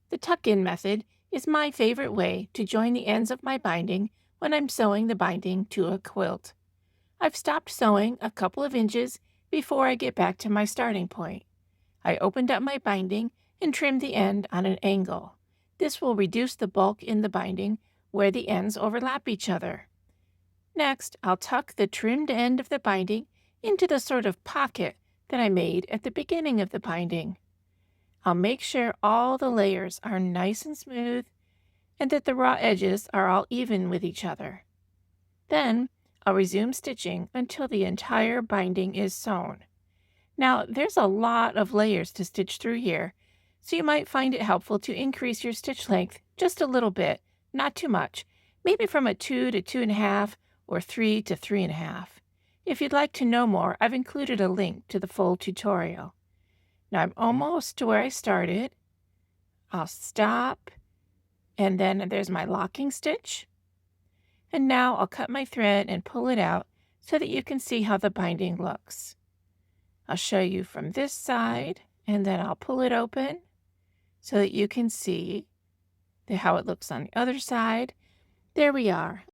The tuck-in method is my favorite way to join the ends of my binding when I'm sewing the binding to a quilt. I've stopped sewing a couple of inches before I get back to my starting point. I opened up my binding and trimmed the end on an angle. This will reduce the bulk in the binding where the ends overlap each other. Next, I'll tuck the trimmed end of the binding into the sort of pocket that I made at the beginning of the binding. I'll make sure all the layers are nice and smooth and that the raw edges are all even with each other. Then, I'll resume stitching until the entire binding is sewn. Now, there's a lot of layers to stitch through here, so you might find it helpful to increase your stitch length just a little bit, not too much, maybe from a 2 to 2.5 or 3 to 3.5. If you'd like to know more, I've included a link to the full tutorial. Now I'm almost to where I started. I'll stop, and then there's my locking stitch. And now I'll cut my thread and pull it out so that you can see how the binding looks. I'll show you from this side, and then I'll pull it open so that you can see how it looks on the other side. There we are.